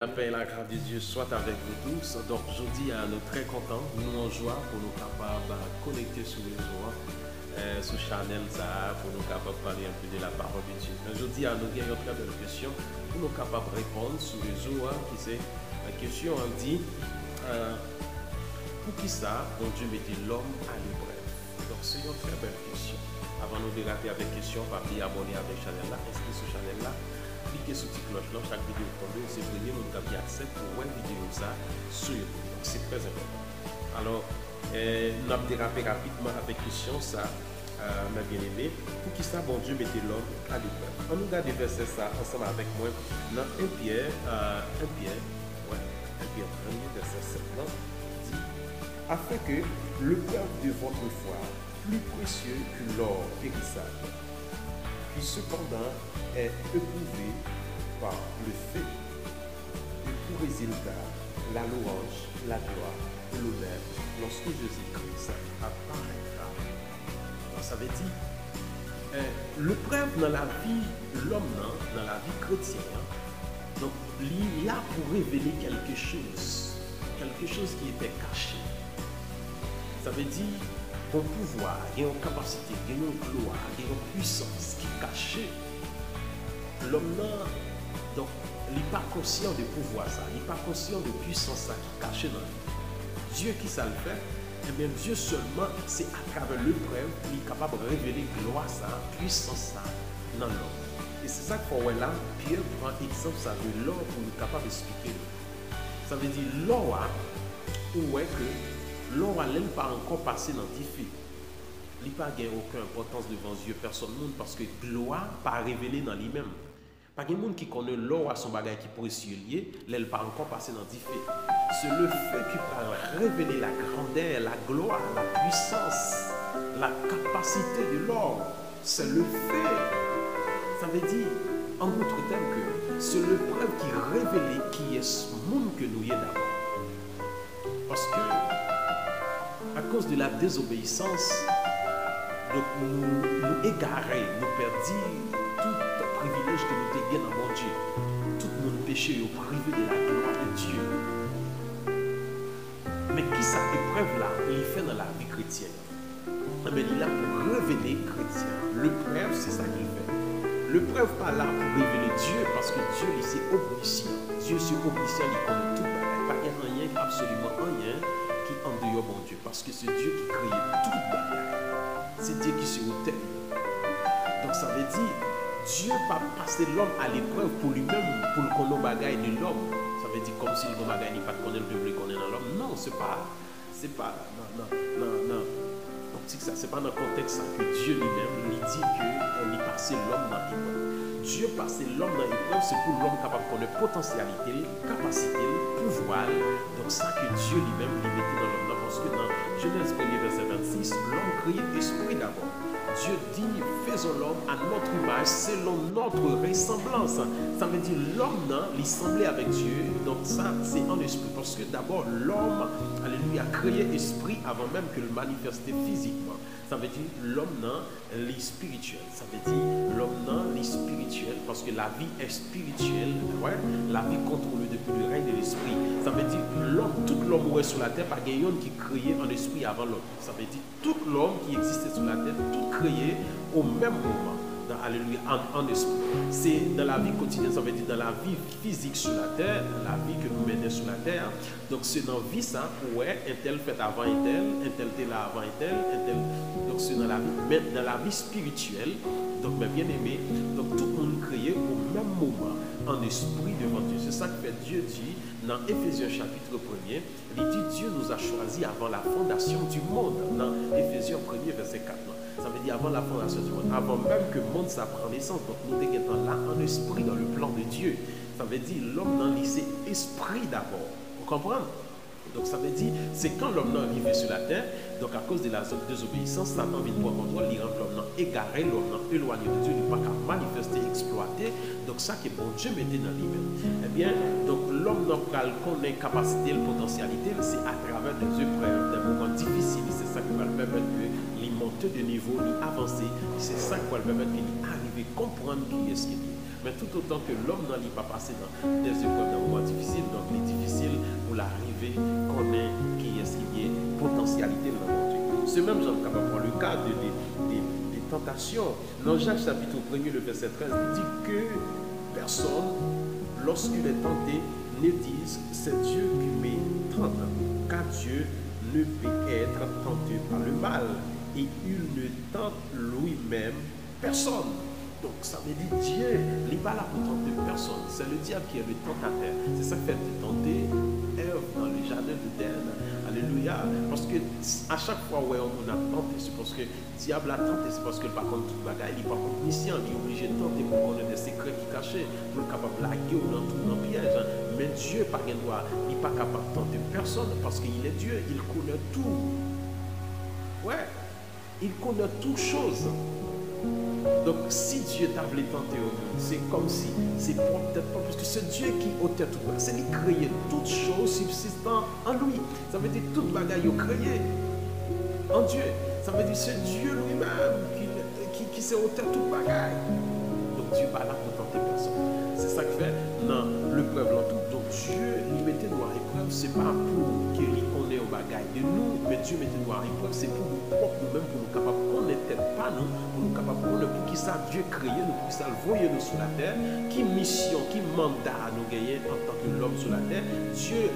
La paix et la grâce de Dieu soit avec vous tous. Donc, je dis à nous très contents, nous en joie pour nous capables de connecter sur les réseaux, sur Channel, ça, pour nous capables de parler un peu de la parole de Dieu. Je dis à nous, il y a une très belle question pour nous capables de répondre sur les réseaux, qui c'est la question, on dit, pour qui ça, bon Dieu mettait l'homme à l'épreuve. Donc, c'est une très belle question. Avant de nous déraper avec question, papier abonné avec Channel là, inscrit sur Channel là. Cliquez sur cette cloche là, chaque vidéo tombe, c'est premier nous avons accès pour voir vidéo ça sur YouTube. Donc c'est très important. Alors, nous avons dérapé rapidement avec question ça, mes bien-aimés. Pour qui ça, bon Dieu mettez l'homme à l'épreuve. On nous regarde verset ça ensemble avec moi dans 1 Pierre, 1 Pierre, verset 7, dit, afin que le preuve de votre foi, plus précieux que l'or périssable, qui cependant est éprouvé par le fait de tout résultat, la louange, la gloire et l'honneur lorsque Jésus-Christ apparaîtra. Donc, ça veut dire, le preuve dans la vie, l'homme dans la vie chrétienne, donc il y a pour révéler quelque chose qui était caché. Ça veut dire, un pouvoir, il y a une capacité, il y a une gloire, il y a une puissance qui est cachée. L'homme, donc, il n'est pas conscient de pouvoir ça, il n'est pas conscient de puissance ça qui est cachée dans lui. Dieu qui ça le fait, eh bien Dieu seulement, c'est à travers l'épreuve qu'il est capable de révéler gloire ça, puissance ça dans l'homme. Et c'est ça qu'il faut voir là, Pierre prend exemple ça de l'or pour nous capable d'expliquer. Ça veut dire l'or, où est que l'or n'est pas encore passé dans des faits. Il n'a pas aucune importance devant Dieu, personne monde, parce que gloire pas révélé dans lui-même. Pas de monde qui connaît l'or à son bagage qui est précieux lié, il pas encore passé dans des faits. C'est le fait qui peut révéler la grandeur, la gloire, la puissance, la capacité de l'or. C'est le fait. Ça veut dire, en d'autres termes, que c'est le preuve qui révèle qui est ce monde que nous y est d'abord. Parce que à cause de la désobéissance, donc nous égarer, nous perdons tout privilège que nous avons dans mon Dieu. Tout mon péché est privé de la gloire de Dieu. Mais qui cette épreuve-là, il fait dans la vie chrétienne? Mais il est là pour révéler chrétien. L'épreuve, c'est ça qu'il fait. L'épreuve pas là pour révéler Dieu, parce que Dieu, il est omniscient. Dieu, c'est omniscient, il connaît tout. Pas rien, absolument rien qui en dehors mon Dieu, parce que c'est Dieu qui crée toute bagarre. C'est Dieu qui se hôtel. Donc ça veut dire, Dieu pas passer l'homme à l'épreuve pour lui-même, pour le connaître bagaille de l'homme. Ça veut dire comme si le bagaille n'est pas connaître le public qu'on est dans l'homme. Non, c'est pas, non. Donc ça, c'est pas dans le contexte ça que Dieu lui-même lui dit qu'il passé l'homme dans l'épreuve. Dieu passer l'homme dans l'épreuve, c'est pour l'homme capable de connaître potentialité, capacité, pouvoir. Donc ça que Dieu lui-même lui mettait dans l'homme. Parce que dans Genèse 1er verset 26, l'homme créé esprit d'abord. Dieu dit, faisons l'homme à notre image, selon notre ressemblance. Ça veut dire l'homme, il semblait avec Dieu. Donc ça, c'est en esprit. Parce que d'abord, l'homme, alléluia, a créé esprit avant même que le manifester physiquement. Ça veut dire l'homme, il est spirituel. Ça veut dire l'homme, il est spirituel. Parce que la vie est spirituelle. Ouais? La vie contrôlée depuis le règne de l'esprit. Ça veut dire l'homme, tout l'homme est sur la terre, pas quelqu'un qui créait un esprit avant l'homme. Ça veut dire tout l'homme qui existait sur la terre, tout créé au même moment. Alléluia, en esprit. C'est dans la vie quotidienne, ça veut dire dans la vie physique sur la terre, la vie que nous menons sur la terre. Donc c'est dans la vie ça, ouais, un tel fait avant un tel était là avant un tel. Donc c'est dans la vie, mais dans la vie spirituelle, donc mes bien-aimés, donc tout le monde créé au même moment en esprit devant Dieu. C'est ça que fait Dieu dit dans Éphésiens chapitre 1er, il dit Dieu nous a choisis avant la fondation du monde, dans Éphésiens 1er verset 4. Ça veut dire avant la fondation du monde, avant même que le monde ça prend naissance. Donc nous sommes là en esprit dans le plan de Dieu. Ça veut dire l'homme dans lycée esprit d'abord. Vous comprenez? Donc ça veut dire, c'est quand l'homme est arrivé sur la terre, donc à cause de la désobéissance, Satan vient prendre contrôle, il rend l'homme égaré, l'homme éloigné de Dieu, il n'est pas qu'à manifester, exploiter. Donc ça que bon Dieu mettait dans lui-même. Eh bien, donc l'homme n'a connaît capacité, la potentialité, c'est à travers des épreuves, des moments difficiles, c'est ça qui va le permettre que les monter de niveau, les avancer, c'est ça qui va le permettre qu'il arrive à comprendre qui est ce qu'il est. Mais tout autant que l'homme n'a pas passé dans des épreuves, dans des moments difficiles, C'est même genre capable de prendre le cas des tentations. Dans Jacques chapitre 1er, le verset 13, il dit que personne, lorsqu'il est tenté, ne dise c'est Dieu qui me tente, car Dieu ne peut être tenté par le mal et il ne tente lui-même personne. Donc ça veut dire Dieu n'est pas là pour tenter personne. C'est le diable qui est le tentateur. C'est ça qui fait de tenter Ève dans le jardin d'Éden. Alléluia. Parce que à chaque fois où on a tenté, c'est parce que le diable a tenté, c'est parce que par contre toute bagaille, il n'est pas omniscient, il est obligé de tenter pour connaître des secrets qui cachés, pour être capable de laguer ou dans tout dans piège. Mais Dieu, par il n'est pas capable de tenter personne parce qu'il est Dieu, il connaît tout. Ouais, il connaît toutes choses. Donc, si Dieu t'a voulu tenter au monde, c'est comme si, c'est peut-être pas, parce que c'est Dieu qui ôtait tout, c'est lui créer toutes choses subsistant en lui. Ça veut dire toute bagaille créée en Dieu. Ça veut dire c'est Dieu lui-même qui s'est ôté toute bagaille. Donc, Dieu n'est pas là pour tenter personne. C'est ça qui fait dans l'épreuve en tout. Donc, Dieu lui mettait nous à l'épreuve, c'est pas pour qu'il connaisse au bagaille de nous, mais Dieu mettait nous à l'épreuve, c'est pour nous propres nous-mêmes, pour nous capables de connaître pas nous, pour nous capables de connaître pour qui ça Dieu créé nous, pour qui ça voyait nous sur la terre, qui mission, qui mandat à nous gagner en tant que l'homme sur la terre. Dieu